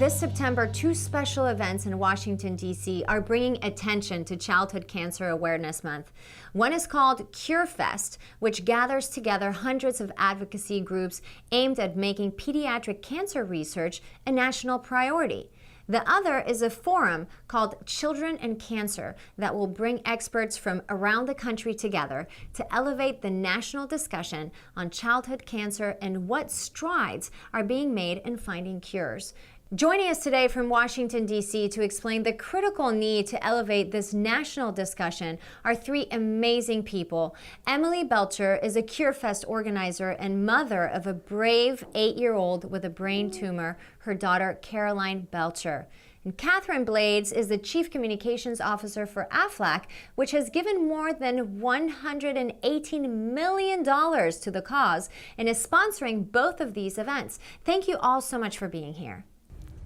This September, two special events in Washington, D.C. are bringing attention to Childhood Cancer Awareness Month. One is called CureFest, which gathers together hundreds of advocacy groups aimed at making pediatric cancer research a national priority. The other is a forum called Children and Cancer that will bring experts from around the country together to elevate the national discussion on childhood cancer and what strides are being made in finding cures. Joining us today from Washington, D.C. to explain the critical need to elevate this national discussion are three amazing people. Emily Belcher is a CureFest organizer and mother of a brave 8-year-old with a brain tumor, her daughter Caroline Belcher. And Hernandez-Blades is the Chief Communications Officer for Aflac, which has given more than $118 million to the cause and is sponsoring both of these events. Thank you all so much for being here.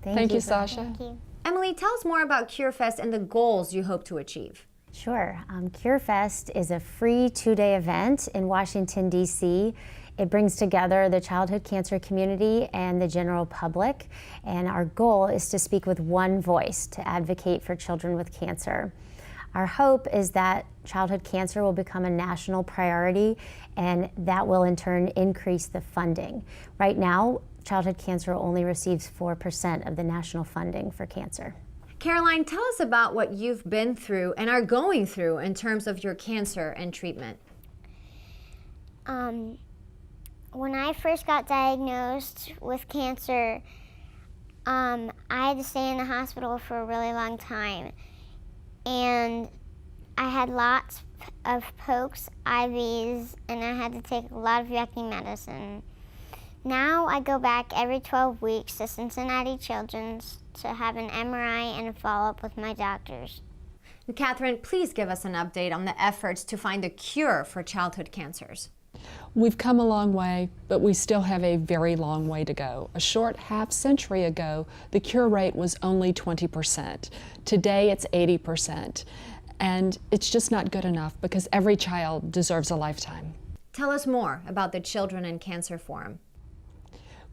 Thank you, Sasha. Thank you. Emily, tell us more about CureFest and the goals you hope to achieve. Sure. CureFest is a free 2-day event in Washington, D.C. It brings together the childhood cancer community and the general public, and our goal is to speak with one voice to advocate for children with cancer. Our hope is that childhood cancer will become a national priority, and that will in turn increase the funding. Right now, childhood cancer only receives 4% of the national funding for cancer. Caroline, tell us about what you've been through and are going through in terms of your cancer and treatment. When I first got diagnosed with cancer, I had to stay in the hospital for a really long time. And I had lots of pokes, IVs, and I had to take a lot of yucky medicine. Now I go back every 12 weeks to Cincinnati Children's to have an MRI and a follow-up with my doctors. And Catherine, please give us an update on the efforts to find a cure for childhood cancers. We've come a long way, but we still have a very long way to go. A short half-century ago, the cure rate was only 20%. Today, it's 80%. And it's just not good enough because every child deserves a lifetime. Tell us more about the Children and Cancer Forum.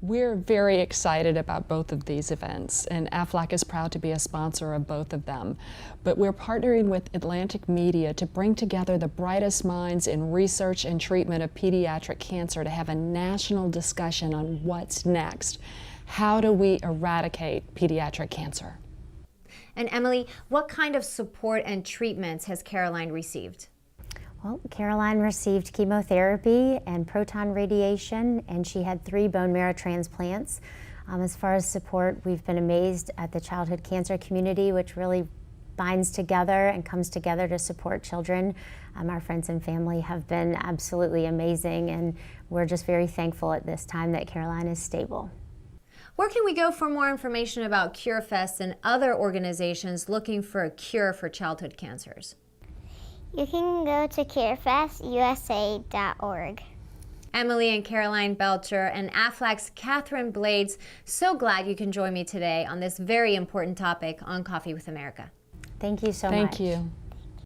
We're very excited about both of these events, and Aflac is proud to be a sponsor of both of them. But we're partnering with Atlantic Media to bring together the brightest minds in research and treatment of pediatric cancer to have a national discussion on what's next. How do we eradicate pediatric cancer? And Emily, what kind of support and treatments has Caroline received? Well, Caroline received chemotherapy and proton radiation, and she had 3 bone marrow transplants. As far as support, we've been amazed at the childhood cancer community, which really binds together and comes together to support children. Our friends and family have been absolutely amazing, and we're just very thankful at this time that Caroline is stable. Where can we go for more information about CureFest and other organizations looking for a cure for childhood cancers? You can go to carefestusa.org. Emily and Caroline Belcher and Aflac's Hernandez-Blades, so glad you can join me today on this very important topic on Coffee with America. Thank you so much. Thank you.